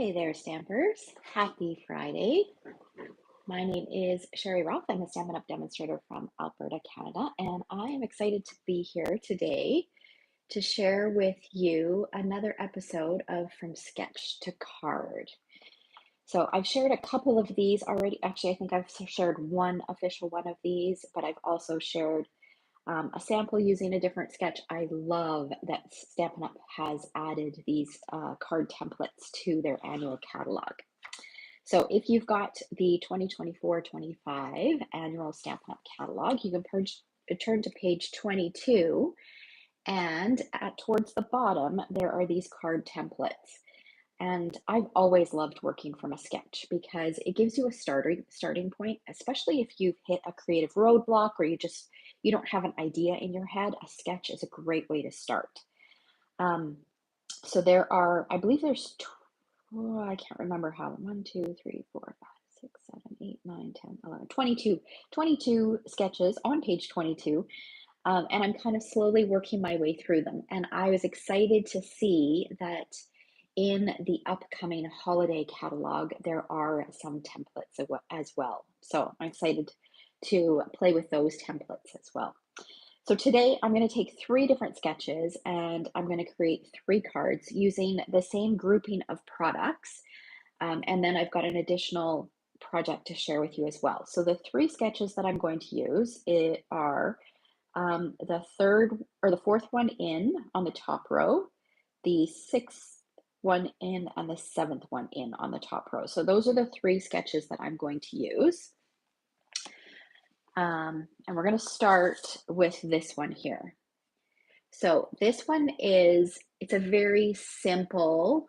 Hey there, Stampers. Happy Friday. My name is Sherry Roth. I'm a Stampin' Up! Demonstrator from Alberta, Canada, and I am excited to be here today to share with you another episode of From Sketch to Card. So I've shared a couple of these already. Actually, I think I've shared one official one of these, but I've also shared a sample using a different sketch. I love that Stampin' Up! Has added these card templates to their annual catalog. So if you've got the 2024-25 annual Stampin' Up! Catalog, you can turn to page 22, and towards the bottom, there are these card templates. And I've always loved working from a sketch because it gives you a starting point, especially if you've hit a creative roadblock or you don't have an idea in your head. A sketch is a great way to start. So there are, I believe there's, I can't remember how, 1, 2, 3, 4, 5, 6, 7, 8, 9, 10, 11, 22 sketches on page 22. And I'm kind of slowly working my way through them. And I was excited to see that in the upcoming holiday catalog, there are some templates as well. So I'm excited to play with those templates as well. So today I'm going to take 3 different sketches and I'm going to create 3 cards using the same grouping of products. And then I've got an additional project to share with you as well. So the 3 sketches that I'm going to use are the fourth one in on the top row, the 6th one in, and the 7th one in on the top row. So those are the 3 sketches that I'm going to use. And we're going to start with this one here. So this one it's a very simple,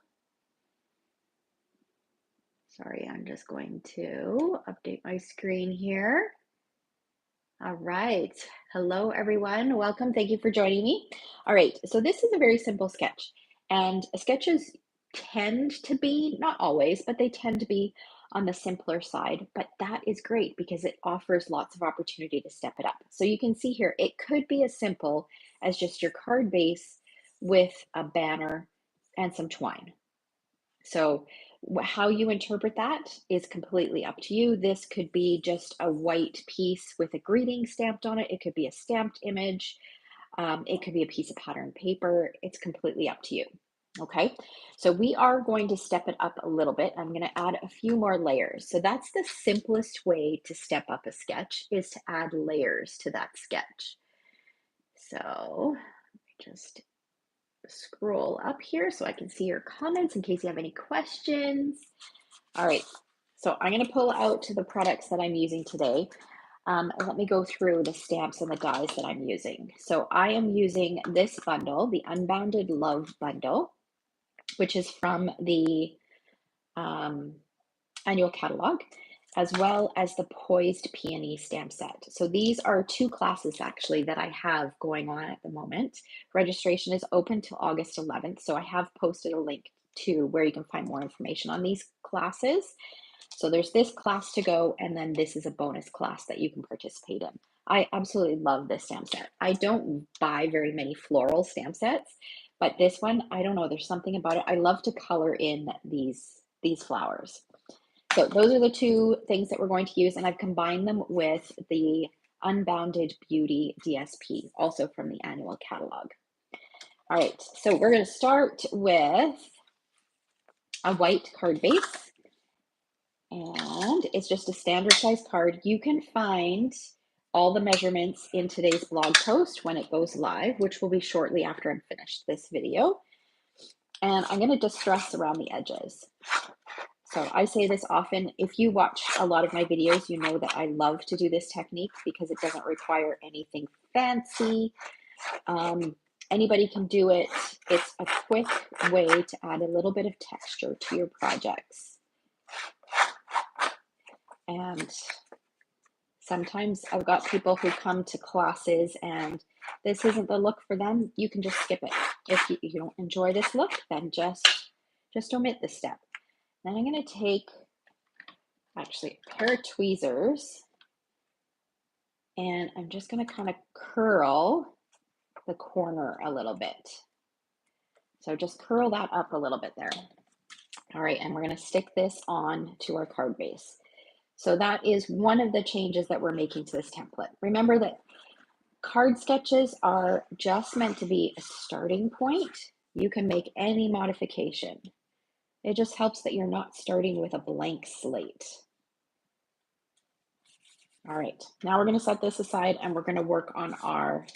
sorry, I'm just going to update my screen here. All right. Hello, everyone. Welcome. Thank you for joining me. All right. So this is a very simple sketch. And sketches tend to be, not always, but they tend to be on the simpler side. But that is great because it offers lots of opportunity to step it up. So you can see here, it could be as simple as just your card base with a banner and some twine. So how you interpret that is completely up to you. This could be just a white piece with a greeting stamped on it. It could be a stamped image. It could be a piece of pattern paper. It's completely up to you. Okay, so we are going to step it up a little bit. I'm going to add a few more layers. So that's the simplest way to step up a sketch, is to add layers to that sketch. So just scroll up here so I can see your comments in case you have any questions. All right, so I'm going to pull out the products that I'm using today. Let me go through the stamps and the dies that I'm using. So I am using this bundle, the Unbounded Love Bundle, which is from the annual catalog, as well as the Poised Peony stamp set. So these are 2 classes actually that I have going on at the moment. Registration is open till August 11th. So I have posted a link to where you can find more information on these classes. So there's this class to go, and then this is a bonus class that you can participate in. I absolutely love this stamp set. I don't buy very many floral stamp sets, but this one, I don't know, there's something about it. I love to color in these flowers. So those are the 2 things that we're going to use, and I've combined them with the Unbounded Beauty DSP, also from the annual catalog. All right, so we're going to start with a white card base, and it's just a standard size card. You can find all the measurements in today's blog post when it goes live, which will be shortly after I'm finished this video. And I'm going to distress around the edges. So I say this often. If you watch a lot of my videos, you know that I love to do this technique because it doesn't require anything fancy. Anybody can do it. It's a quick way to add a little bit of texture to your projects. And sometimes I've got people who come to classes and this isn't the look for them. You can just skip it. If you don't enjoy this look, then just omit this step. Then I'm going to take actually a pair of tweezers, and I'm just going to kind of curl the corner a little bit. So just curl that up a little bit there. All right, and we're going to stick this on to our card base. So that is one of the changes that we're making to this template. Remember that card sketches are just meant to be a starting point. You can make any modification. It just helps that you're not starting with a blank slate. All right, now we're going to set this aside and we're going to work on our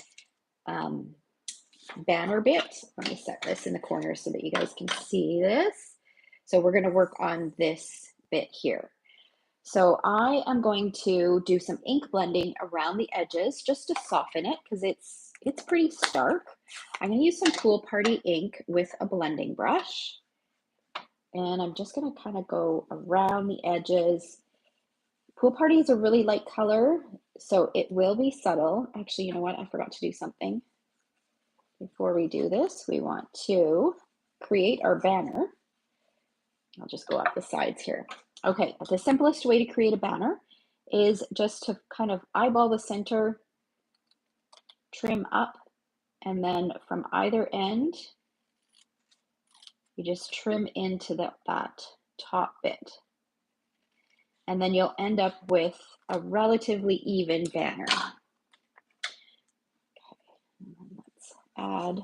banner bit. Let me set this in the corner so that you guys can see this. So we're going to work on this bit here. So I am going to do some ink blending around the edges just to soften it because it's pretty stark. I'm going to use some Pool Party ink with a blending brush. And I'm just going to kind of go around the edges. Pool Party is a really light color, so it will be subtle. Actually, you know what? I forgot to do something. Before we do this, we want to create our banner. I'll just go up the sides here. Okay, the simplest way to create a banner is just to kind of eyeball the center, trim up, and then from either end, you just trim into that top bit. And then you'll end up with a relatively even banner. Okay, let's add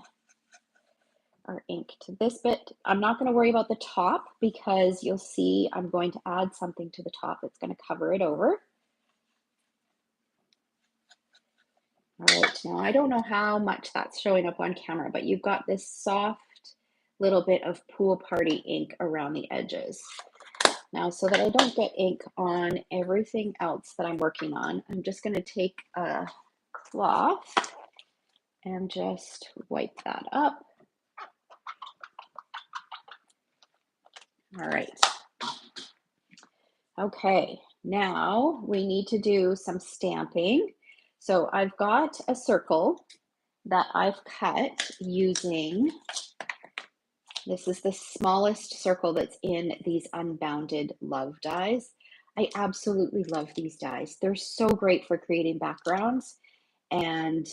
our ink to this bit. I'm not going to worry about the top because you'll see I'm going to add something to the top that's going to cover it over. All right, now I don't know how much that's showing up on camera, but you've got this soft little bit of Pool Party ink around the edges. Now, so that I don't get ink on everything else that I'm working on, I'm just going to take a cloth and just wipe that up. All right. Okay, now we need to do some stamping. So I've got a circle that I've cut using, this is the smallest circle that's in these Unbounded Love dies. I absolutely love these dies. They're so great for creating backgrounds and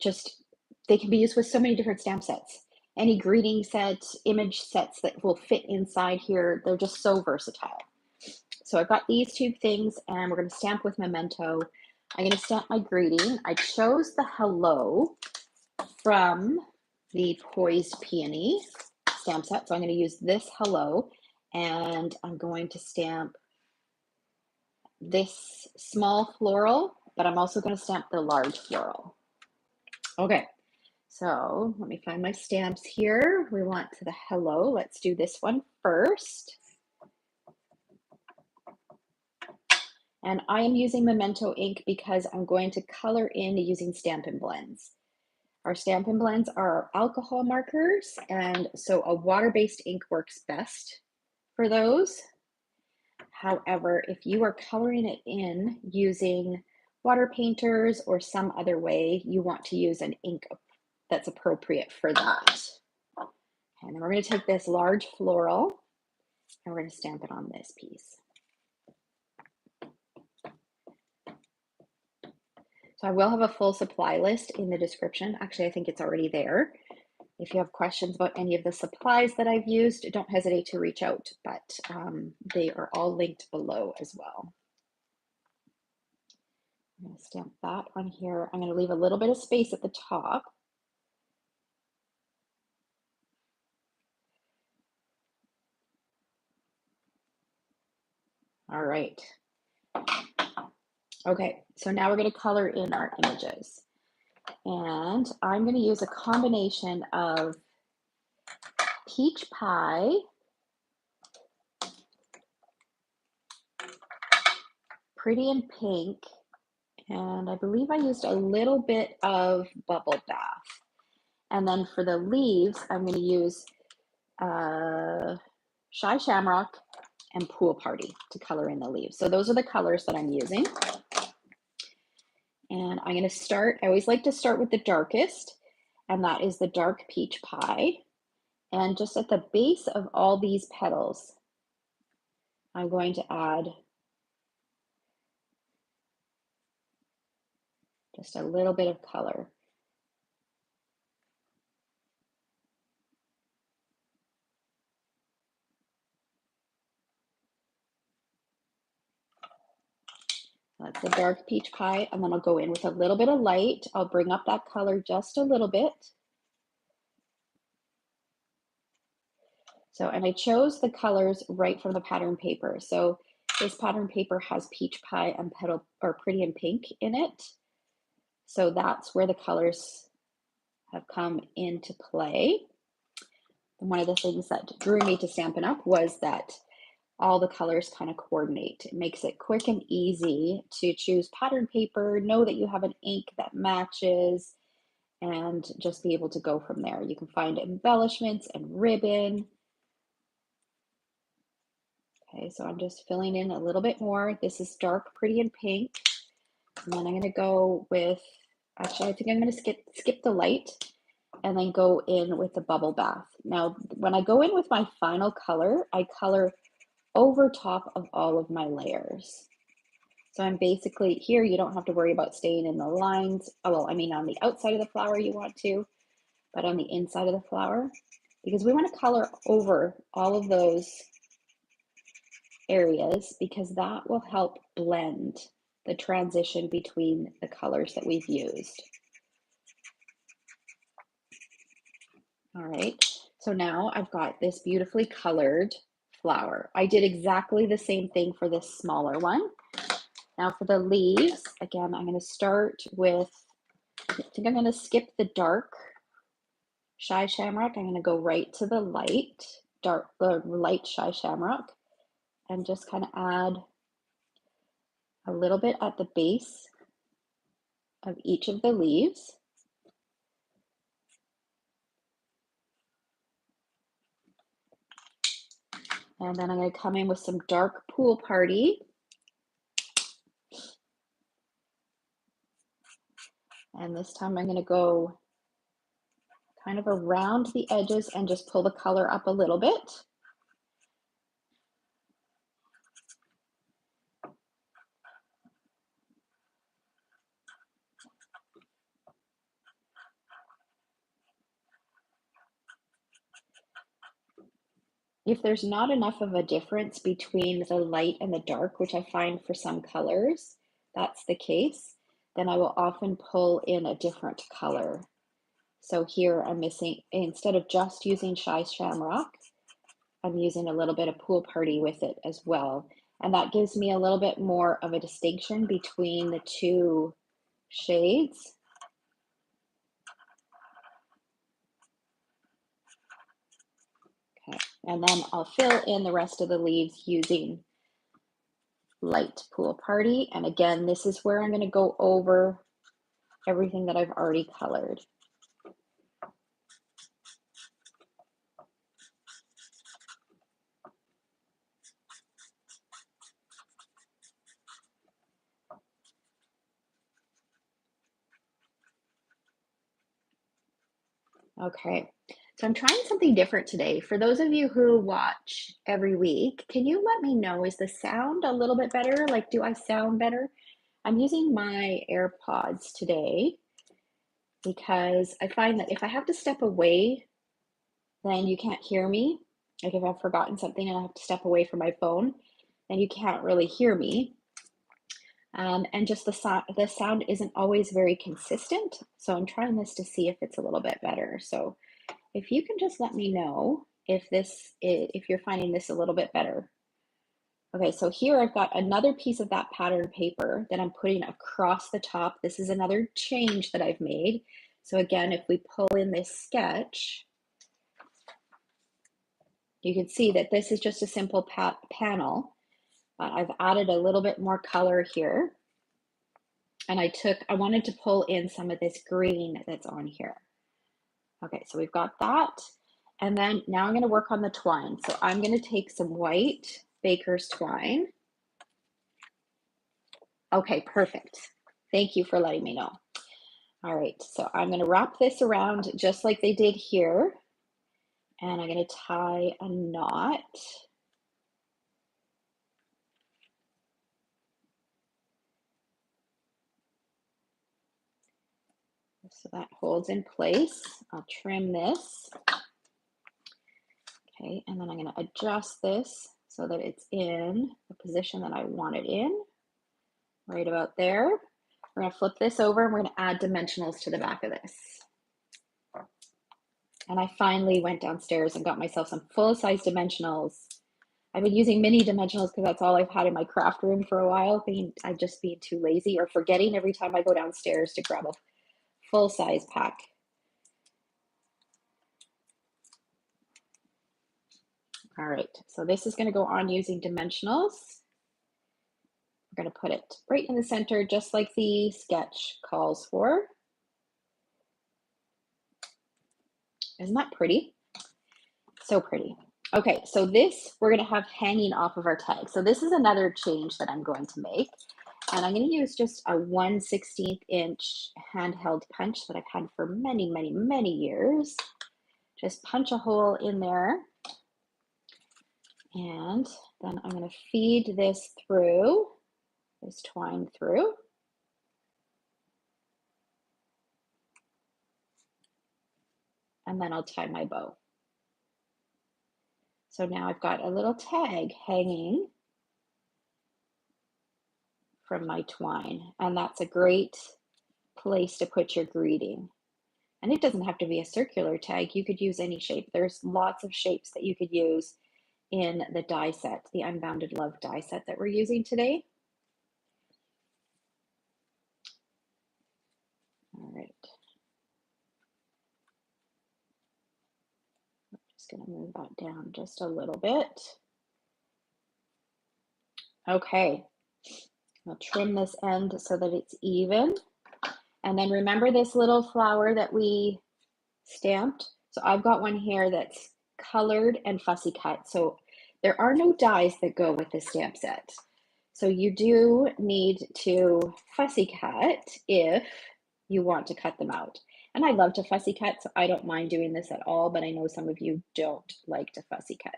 just, they can be used with so many different stamp sets. Any greeting set, image sets that will fit inside here, they're just so versatile. So I've got these two things and we're going to stamp with Memento. I'm going to stamp my greeting. I chose the hello from the Poised Peony stamp set. So I'm going to use this hello and I'm going to stamp this small floral, but I'm also going to stamp the large floral. Okay, so let me find my stamps here. We want to the hello. Let's do this one first. And I am using Memento ink because I'm going to color in using Stampin' Blends. Our Stampin' Blends are alcohol markers, and so a water-based ink works best for those. However, if you are coloring it in using water painters or some other way, you want to use an ink that's appropriate for that. And then we're going to take this large floral and we're going to stamp it on this piece. So I will have a full supply list in the description. Actually, I think it's already there. If you have questions about any of the supplies that I've used, don't hesitate to reach out, but they are all linked below as well. I'm going to stamp that on here. I'm going to leave a little bit of space at the top. All right. Okay, so now we're going to color in our images. And I'm going to use a combination of peach pie, pretty in pink, and I believe I used a little bit of bubble bath. And then for the leaves, I'm going to use Shy Shamrock and Pool Party to color in the leaves. So those are the colors that I'm using. And I'm going to start, I always like to start with the darkest, and that is the dark peach pie. And just at the base of all these petals, I'm going to add just a little bit of color. That's the dark peach pie, and then I'll go in with a little bit of light. I'll bring up that color just a little bit. So, and I chose the colors right from the pattern paper. So this pattern paper has peach pie and petal or pretty in pink in it. So that's where the colors have come into play. And one of the things that drew me to Stampin' Up! Was that all the colors kind of coordinate. It makes it quick and easy to choose pattern paper, know that you have an ink that matches, and just be able to go from there. You can find embellishments and ribbon. Okay, so I'm just filling in a little bit more. This is dark, pretty, and pink. And then I'm going to go with, actually, I think I'm going to skip the light and then go in with the bubble bath. Now, when I go in with my final color, I color over top of all of my layers. So I'm basically, here you don't have to worry about staying in the lines. Oh, well, I mean on the outside of the flower you want to, but on the inside of the flower, because we want to color over all of those areas, because that will help blend the transition between the colors that we've used. All right, so now I've got this beautifully colored flower. I did exactly the same thing for this smaller one. Now for the leaves, again, I'm going to start with, I think I'm going to skip the dark Shy Shamrock. I'm going to go right to the light Shy Shamrock and just kind of add a little bit at the base of each of the leaves. And then I'm going to come in with some dark Pool Party. And this time I'm going to go kind of around the edges and just pull the color up a little bit. If there's not enough of a difference between the light and the dark, which I find for some colors, that's the case, then I will often pull in a different color. So here I'm missing, instead of just using Shy Shamrock, I'm using a little bit of Pool Party with it as well. And that gives me a little bit more of a distinction between the two shades. Okay, and then I'll fill in the rest of the leaves using light Pool Party. And again, this is where I'm going to go over everything that I've already colored. Okay, so I'm trying something different today. For those of you who watch every week, can you let me know, is the sound a little bit better? Like, do I sound better? I'm using my AirPods today because I find that if I have to step away, then you can't hear me. Like if I've forgotten something and I have to step away from my phone, then you can't really hear me. And just the sound isn't always very consistent. So I'm trying this to see if it's a little bit better. So if you can just let me know if you're finding this a little bit better. Okay, so here I've got another piece of that pattern paper that I'm putting across the top. This is another change that I've made. So again, if we pull in this sketch, you can see that this is just a simple panel. I've added a little bit more color here. And I wanted to pull in some of this green that's on here. Okay, so we've got that. And then now I'm going to work on the twine. So I'm going to take some white baker's twine. Okay, perfect. Thank you for letting me know. All right, so I'm going to wrap this around just like they did here. And I'm going to tie a knot. So that holds in place. I'll trim this. Okay, and then I'm going to adjust this so that it's in the position that I want it in. right about there. We're going to flip this over and we're going to add dimensionals to the back of this. And I finally went downstairs and got myself some full-size dimensionals. I've been using mini dimensionals because that's all I've had in my craft room for a while. I've just been too lazy or forgetting every time I go downstairs to grab a full-size pack. All right, so this is going to go on using dimensionals. We're going to put it right in the center, just like the sketch calls for. Isn't that pretty? So pretty. Okay, so this we're going to have hanging off of our tag. So this is another change that I'm going to make. And I'm going to use just a 1/16 inch handheld punch that I've had for many, many, many years. Just punch a hole in there. And then I'm going to feed this through, this twine through. And then I'll tie my bow. So now I've got a little tag hanging from my twine, and that's a great place to put your greeting. And it doesn't have to be a circular tag. You could use any shape. There's lots of shapes that you could use in the die set, the Unbounded Love die set that we're using today. All right. I'm just going to move that down just a little bit. Okay. I'll trim this end so that it's even. And then remember this little flower that we stamped? So I've got one here that's colored and fussy cut. So there are no dies that go with this stamp set. So you do need to fussy cut if you want to cut them out. And I love to fussy cut, so I don't mind doing this at all, but I know some of you don't like to fussy cut.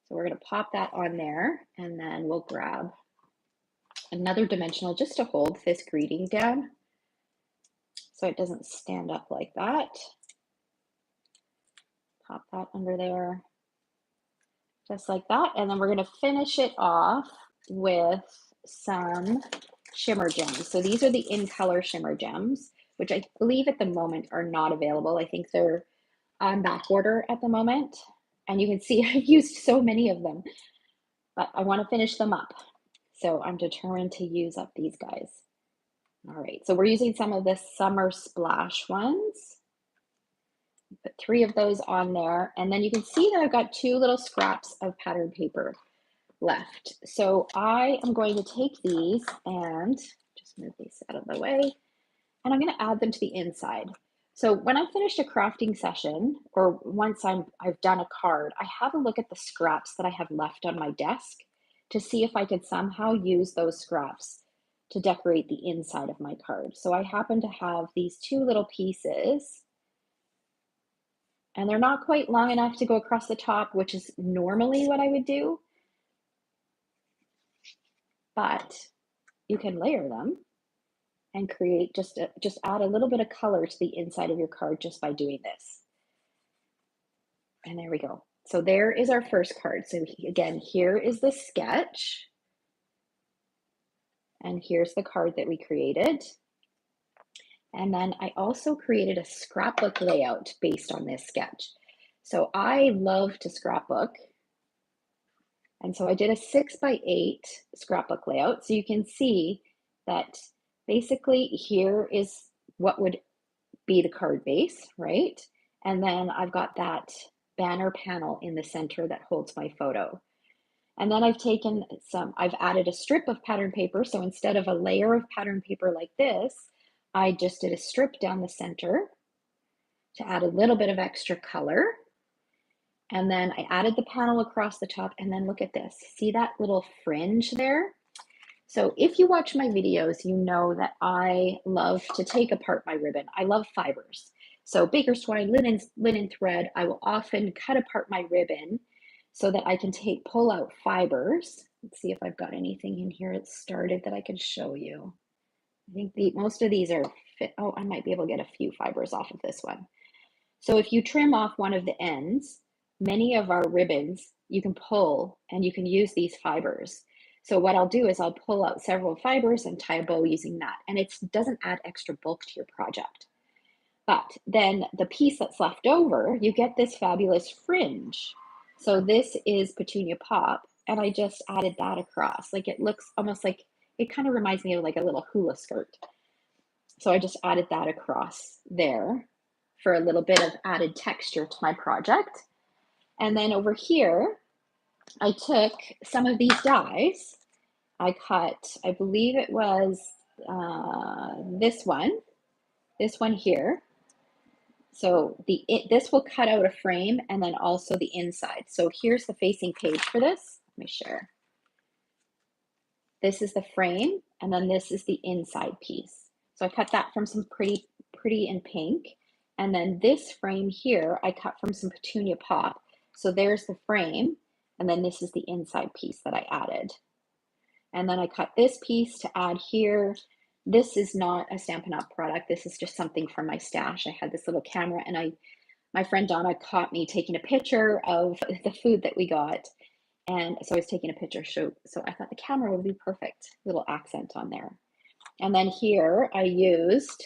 So we're going to pop that on there, and then we'll grab another dimensional just to hold this greeting down so it doesn't stand up like that. Pop that under there, just like that. And then we're going to finish it off with some shimmer gems. So these are the in color shimmer gems, which I believe at the moment are not available. I think they're on back order at the moment. And you can see I've used so many of them, but I want to finish them up. So I'm determined to use up these guys. All right, so we're using some of the Summer Splash ones. Put 3 of those on there. And then you can see that I've got 2 little scraps of pattern paper left. So I am going to take these and just move these out of the way. And I'm going to add them to the inside. So when I finish a crafting session, or once I've done a card, I have a look at the scraps that I have left on my desk to see if I could somehow use those scraps to decorate the inside of my card. So I happen to have these 2 little pieces, and they're not quite long enough to go across the top, which is normally what I would do, but you can layer them and create just add a little bit of color to the inside of your card just by doing this. And there we go. So there is our first card. So again, here is the sketch. And here's the card that we created. And then I also created a scrapbook layout based on this sketch. So I love to scrapbook. And so I did a 6x8 scrapbook layout. So you can see that basically here is what would be the card base, right? And then I've got that banner panel in the center that holds my photo. And then I've added a strip of pattern paper. So instead of a layer of pattern paper like this, I just did a strip down the center to add a little bit of extra color. And then I added the panel across the top, and then look at this. See that little fringe there? So if you watch my videos, you know that I love to take apart my ribbon. I love fibers. So baker's twine, linen thread, I will often cut apart my ribbon so that I can pull out fibers. Let's see if I've got anything in here that's started that I can show you. I think most of these are fit. Oh, I might be able to get a few fibers off of this one. So if you trim off one of the ends, many of our ribbons you can pull and you can use these fibers. So what I'll do is I'll pull out several fibers and tie a bow using that. And it doesn't add extra bulk to your project. But then the piece that's left over, you get this fabulous fringe. So this is Petunia Pop, and I just added that across. Like it looks almost like, it kind of reminds me of like a little hula skirt. So I just added that across there for a little bit of added texture to my project. And then over here, I took some of these dies. I cut, I believe it was this one here. So this will cut out a frame and then also the inside. So here's the facing page for this. Let me share. This is the frame, and then this is the inside piece. So I cut that from some pretty in pink. And then this frame here, I cut from some Petunia Pop. So there's the frame, and then this is the inside piece that I added. And then I cut this piece to add here. This is not a Stampin' Up product. This is just something from my stash. I had this little camera, and my friend Donna caught me taking a picture of the food that we got. And so I was taking a picture. So I thought the camera would be perfect. Little accent on there. And then here I used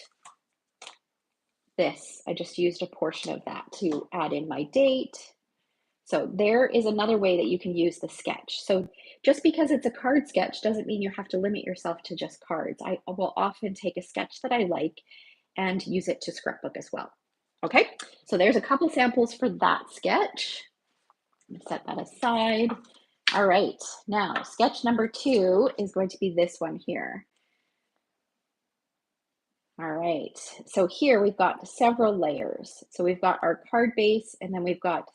this. I just used a portion of that to add in my date. So there is another way that you can use the sketch. So just because it's a card sketch doesn't mean you have to limit yourself to just cards. I will often take a sketch that I like and use it to scrapbook as well. Okay, so there's a couple samples for that sketch. I'm gonna set that aside. All right, now sketch number 2 is going to be this one here. All right, so here we've got several layers. So we've got our card base, and then we've got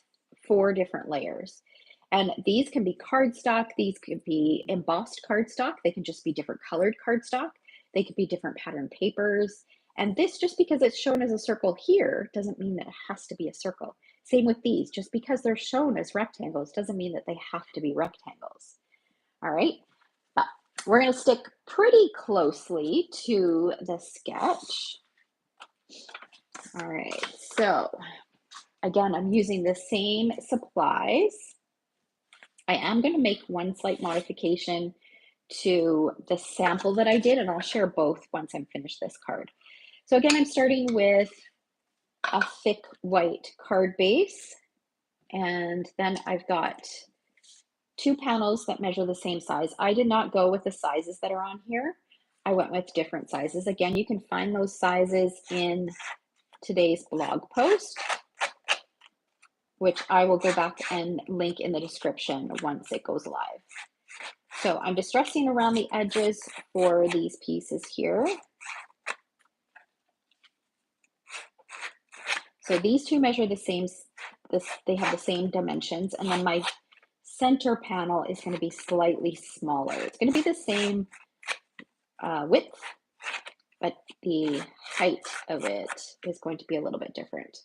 4 different layers. And these can be cardstock, these could be embossed cardstock, they can just be different colored cardstock, they could be different pattern papers. And this, just because it's shown as a circle here, doesn't mean that it has to be a circle. Same with these, just because they're shown as rectangles doesn't mean that they have to be rectangles. All right, but we're gonna stick pretty closely to the sketch. All right, so again, I'm using the same supplies. I am going to make one slight modification to the sample that I did, and I'll share both once I'm finished this card. So again, I'm starting with a thick white card base, and then I've got 2 panels that measure the same size. I did not go with the sizes that are on here. I went with different sizes. Again, you can find those sizes in today's blog post, which I will go back and link in the description once it goes live. So I'm distressing around the edges for these pieces here. So these 2 measure the same, they have the same dimensions, and then my center panel is going to be slightly smaller. It's going to be the same width, but the height of it is going to be a little bit different.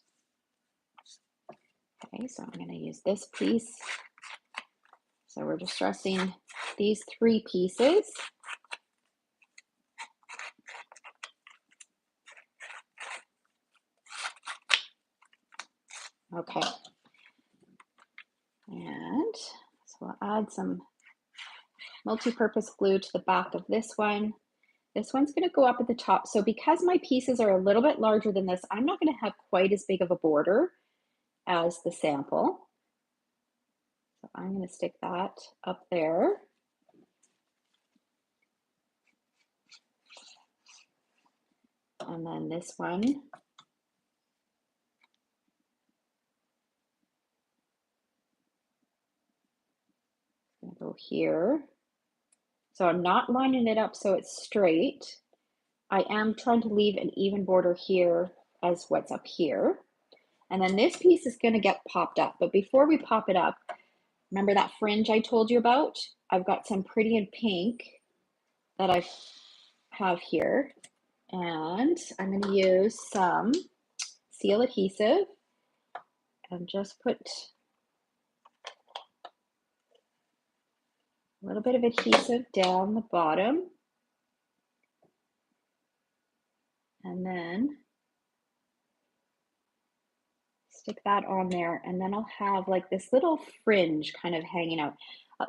Okay, so I'm going to use this piece. So we're distressing these 3 pieces. Okay. And so we'll add some multi-purpose glue to the back of this one. This one's going to go up at the top. So because my pieces are a little bit larger than this, I'm not going to have quite as big of a border as the sample. So I'm going to stick that up there. And then this one. Going to go here. So I'm not lining it up so it's straight. I am trying to leave an even border here as what's up here. And then this piece is going to get popped up. But before we pop it up, remember that fringe I told you about? I've got some pretty in pink that I have here. And I'm going to use some seal adhesive and just put a little bit of adhesive down the bottom. And then Stick that on there, and then I'll have like this little fringe kind of hanging out.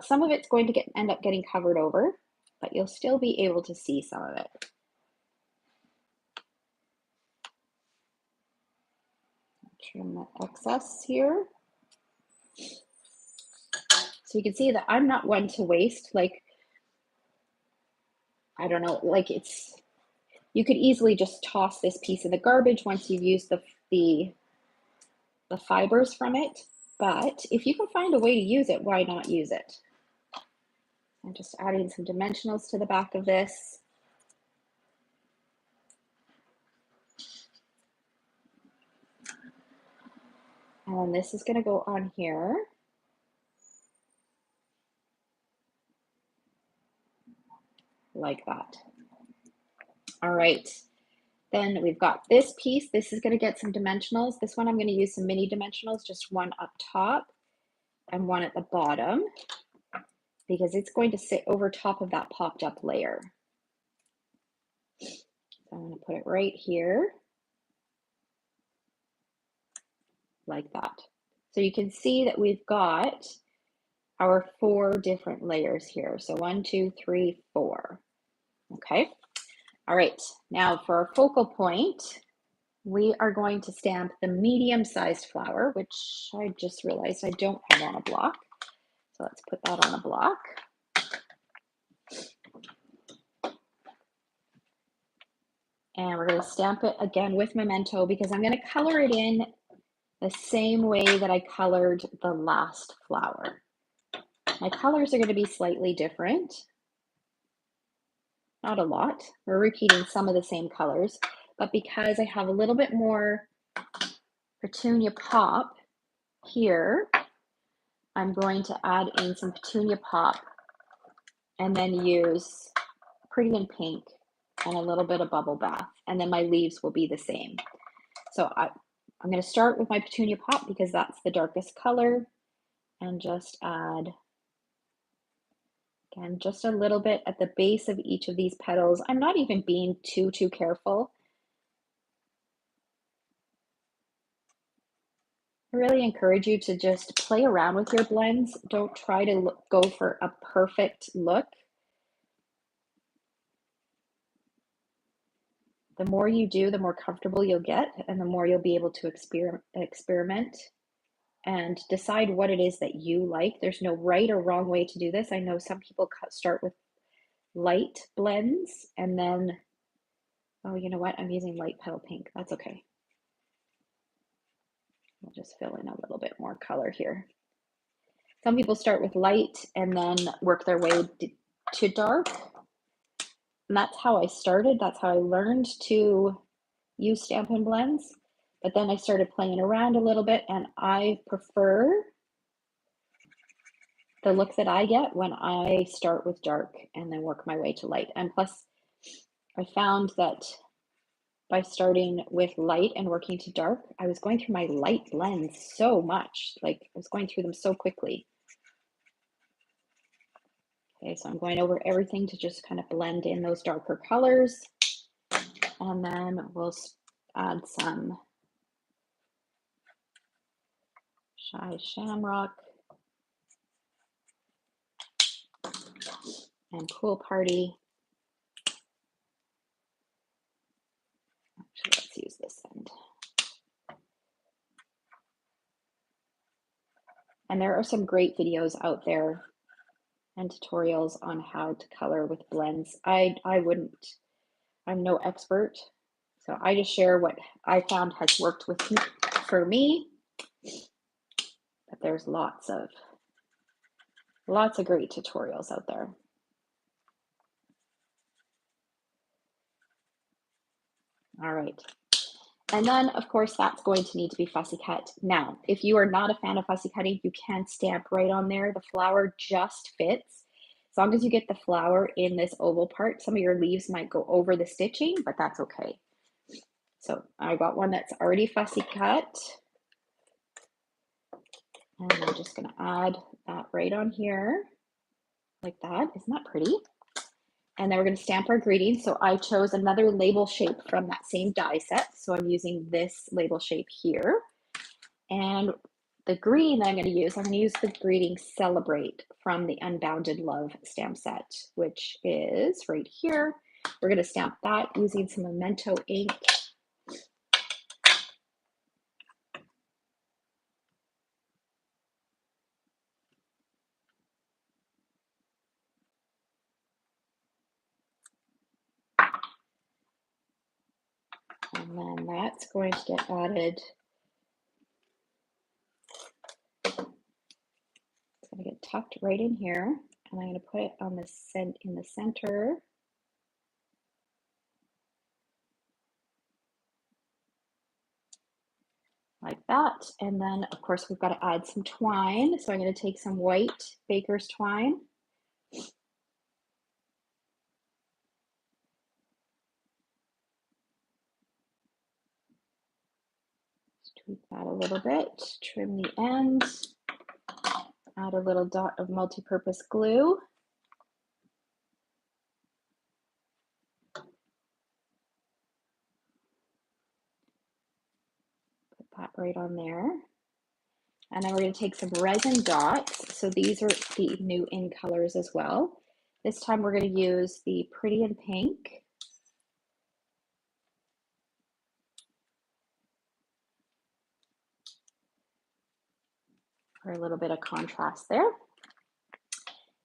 Some of it's going to end up getting covered over, but you'll still be able to see some of it. Trim the excess here. So you can see that I'm not one to waste, like, I don't know, like you could easily just toss this piece in the garbage once you've used the fibers from it. But if you can find a way to use it, why not use it? I'm just adding some dimensionals to the back of this. And this is going to go on here. Like that. All right. Then we've got this piece. This is going to get some dimensionals. This one I'm going to use some mini dimensionals, just one up top and one at the bottom, because it's going to sit over top of that popped up layer. So I'm going to put it right here, like that. So you can see that we've got our 4 different layers here. So 1, 2, 3, 4. Okay. All right. Now for our focal point, we are going to stamp the medium-sized flower, which I just realized I don't have on a block. So let's put that on a block. And we're going to stamp it again with Memento, because I'm going to color it in the same way that I colored the last flower. My colors are going to be slightly different. Not a lot. We're repeating some of the same colors, but because I have a little bit more petunia pop here, I'm going to add in some petunia pop and then use Pretty in Pink and a little bit of Bubble Bath, and then my leaves will be the same. So I'm going to start with my petunia pop because that's the darkest color, and just add, again, just a little bit at the base of each of these petals. I'm not even being too careful. I really encourage you to just play around with your blends. Don't try to go for a perfect look. The more you do, the more comfortable you'll get, and the more you'll be able to experiment and decide what it is that you like. There's no right or wrong way to do this. I know some people start with light blends and then, oh, you know what? I'm using light petal pink. That's okay. I'll just fill in a little bit more color here. Some people start with light and then work their way to dark. And that's how I started. That's how I learned to use Stampin' Blends. But then I started playing around a little bit, and I prefer the look that I get when I start with dark and then work my way to light. And plus, I found that by starting with light and working to dark, I was going through my light blends so much. Like, I was going through them so quickly. Okay, so I'm going over everything to just kind of blend in those darker colors. And then we'll add some Shy Shamrock and Pool Party. Actually, let's use this end. And there are some great videos out there and tutorials on how to color with blends. I wouldn't, I'm no expert, so I just share what I found has worked with me, for me. But there's lots of great tutorials out there. All right. And then, of course, that's going to need to be fussy cut. Now, if you are not a fan of fussy cutting, you can stamp right on there. The flower just fits. As long as you get the flower in this oval part, some of your leaves might go over the stitching, but that's okay. So I got one that's already fussy cut. And I'm just going to add that right on here, like that. Isn't that pretty? And then we're going to stamp our greeting. So I chose another label shape from that same die set. So I'm using this label shape here. And the green that I'm going to use the greeting Celebrate from the Unbounded Love stamp set, which is right here. We're going to stamp that using some Memento ink. And then that's going to get added. It's going to get tucked right in here. And I'm going to put it on the in the center. Like that. And then of course we've got to add some twine. So I'm going to take some white baker's twine. Tweak that a little bit, trim the ends, add a little dot of multi-purpose glue. Put that right on there. And then we're going to take some resin dots. So these are the new in colors as well. This time we're going to use the Pretty in Pink. For a little bit of contrast there.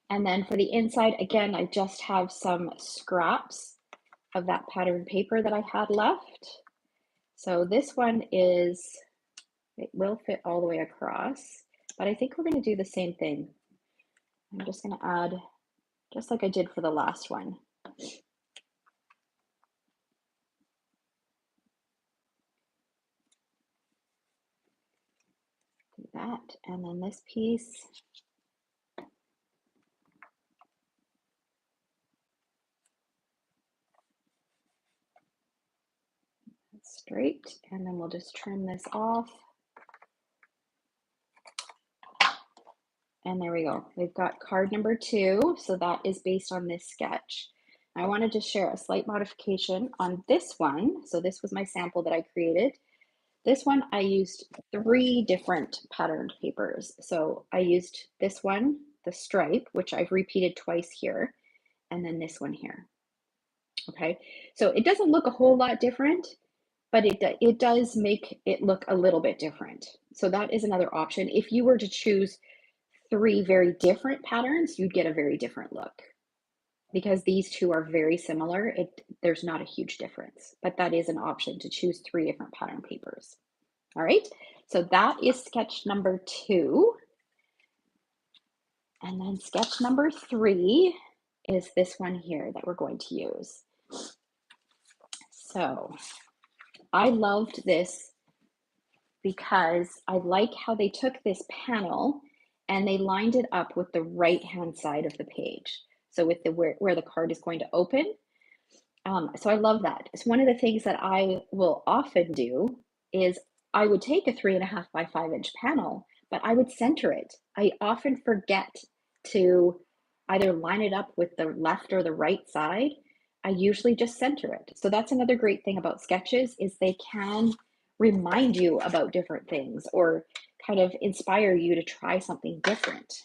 And then for the inside, again, I just have some scraps of that pattern paper that I had left. So this one it will fit all the way across, but I think we're going to do the same thing. I'm just going to add, just like I did for the last one. Do that, and then this piece. Straight, and then we'll just trim this off. And there we go. We've got card number 2, so that is based on this sketch. I wanted to share a slight modification on this one. So this was my sample that I created. This one, I used 3 different patterned papers. So I used this one, the stripe, which I've repeated twice here, and then this one here. Okay, so it doesn't look a whole lot different, but it does make it look a little bit different. So that is another option. If you were to choose 3 very different patterns, you'd get a very different look. Because these two are very similar, there's not a huge difference, but that is an option to choose 3 different pattern papers. All right, so that is sketch number 2. And then sketch number 3 is this one here that we're going to use. So I loved this because I like how they took this panel and they lined it up with the right-hand side of the page. So with the where the card is going to open. So I love that. It's one of the things that I will often do is I would take a 3.5 by 5 inch panel, but I would center it. I often forget to either line it up with the left or the right side. I usually just center it. So that's another great thing about sketches is they can remind you about different things or kind of inspire you to try something different.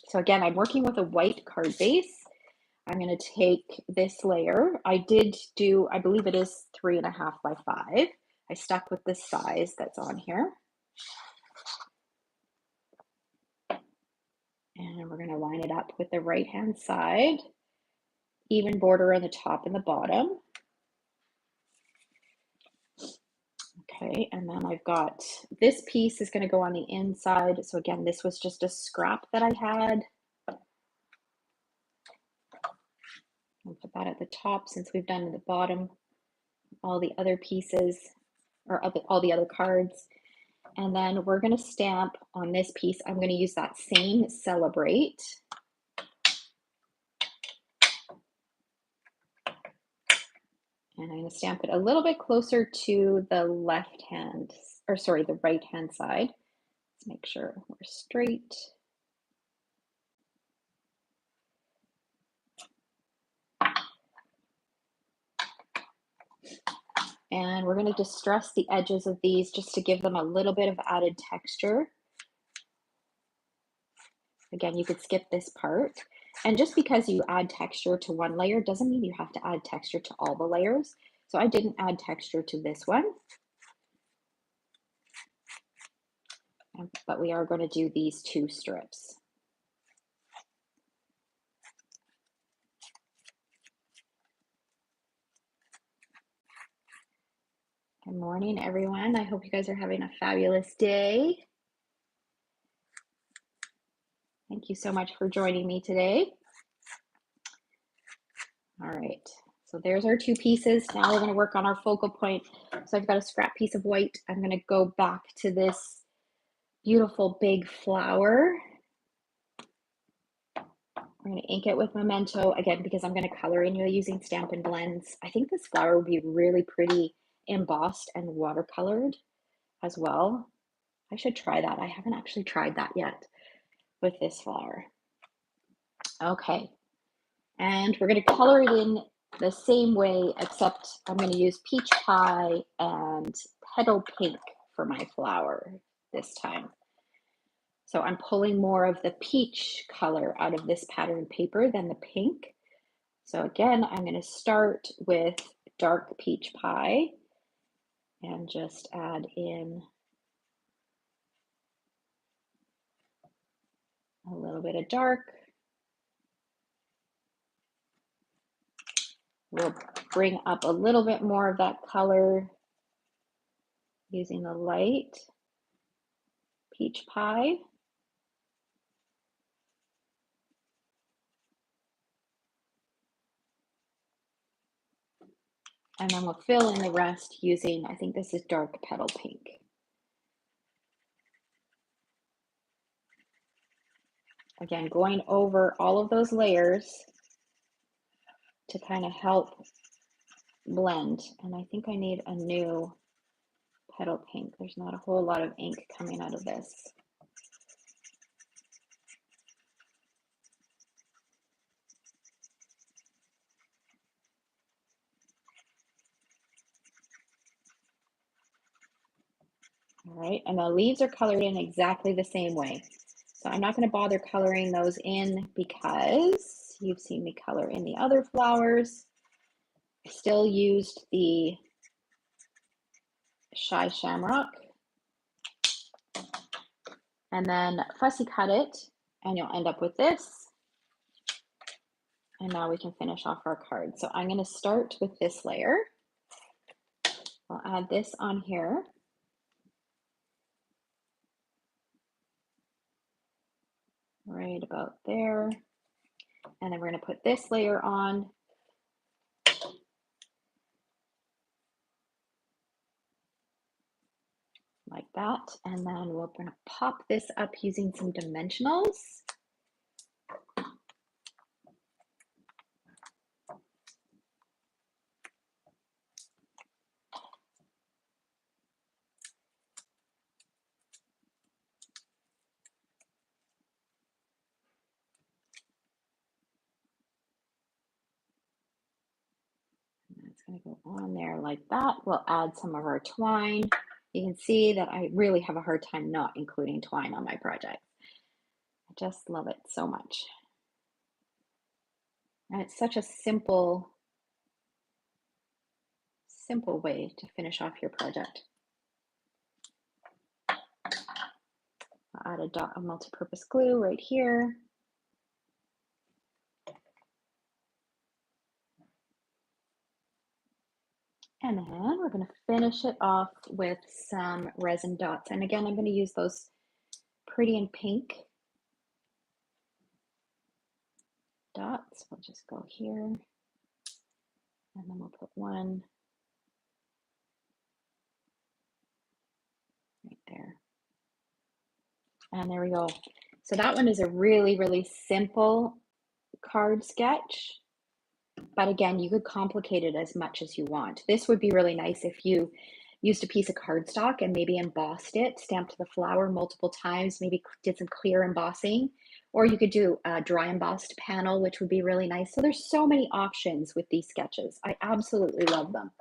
So again, I'm working with a white card base. I'm going to take this layer. I believe it is 3.5 by 5. I stuck with the size that's on here. And we're going to line it up with the right-hand side. Even border on the top and the bottom. Okay, and then I've got this piece is going to go on the inside. So again, this was just a scrap that I had. I'll put that at the top since we've done the bottom, all the other pieces, or all the other cards. And then we're going to stamp on this piece. I'm going to use that same Celebrate. And I'm going to stamp it a little bit closer to the the right hand side. Let's make sure we're straight. And we're going to distress the edges of these just to give them a little bit of added texture. Again, you could skip this part. And just because you add texture to one layer doesn't mean you have to add texture to all the layers. So I didn't add texture to this one. But we are going to do these 2 strips. Good morning, everyone. I hope you guys are having a fabulous day. Thank you so much for joining me today. All right, so there's our 2 pieces. Now we're going to work on our focal point. So I've got a scrap piece of white. I'm going to go back to this beautiful big flower. We're going to ink it with Memento, again, because I'm going to color in using Stampin' Blends. I think this flower would be really pretty embossed and watercolored as well. I should try that. I haven't actually tried that yet with this flower. Okay, and we're going to color it in the same way, except I'm going to use Peach Pie and Petal Pink for my flower this time. So I'm pulling more of the peach color out of this pattern paper than the pink. So again, I'm going to start with dark Peach Pie and just add in a little bit of dark. We'll bring up a little bit more of that color using the light Peach Pie. And then we'll fill in the rest using, I think this is dark Petal Pink. Again, going over all of those layers to kind of help blend. And I think I need a new Petal Pink. There's not a whole lot of ink coming out of this. All right, and the leaves are colored in exactly the same way. So I'm not going to bother coloring those in because you've seen me color in the other flowers. I still used the Shy Shamrock. And then fussy cut it, and you'll end up with this. And now we can finish off our card. So I'm going to start with this layer. I'll add this on here. Right about there. And then we're going to put this layer on. Like that. And then we're going to pop this up using some dimensionals. It's going to go on there like that. We'll add some of our twine. You can see that I really have a hard time not including twine on my project. I just love it so much. And it's such a simple way to finish off your project. I'll add a dot of multi-purpose glue right here. And then we're going to finish it off with some resin dots. And again, I'm going to use those pretty and pink dots. We'll just go here. And then we'll put one right there. And there we go. So that one is a really, really simple card sketch. But again, you could complicate it as much as you want. This would be really nice if you used a piece of cardstock and maybe embossed it, stamped the flower multiple times, maybe did some clear embossing, or you could do a dry embossed panel, which would be really nice. So there's so many options with these sketches. I absolutely love them.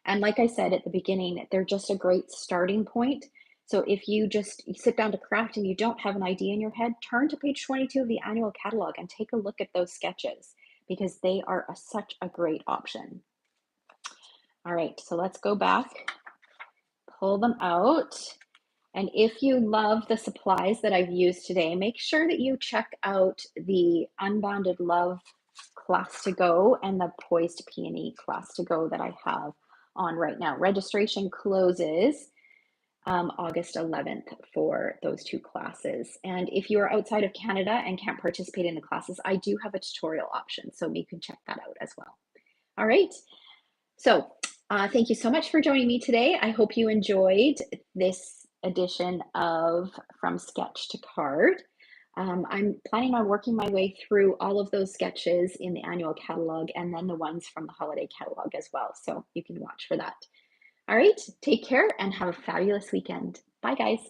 And like I said at the beginning, they're just a great starting point. So if you just sit down to craft and you don't have an idea in your head, turn to page 22 of the annual catalog and take a look at those sketches because they are such a great option. All right, so let's go back, pull them out. And if you love the supplies that I've used today, make sure that you check out the Unbounded Love class to go and the Poised Peony class to go that I have on right now. Registration closes August 11th for those two classes. And if you are outside of Canada and can't participate in the classes, I do have a tutorial option, so you can check that out as well. All right, so thank you so much for joining me today. I hope you enjoyed this edition of From Sketch to Card. I'm planning on working my way through all of those sketches in the annual catalog and then the ones from the holiday catalog as well. So you can watch for that. All right, take care and have a fabulous weekend. Bye, guys.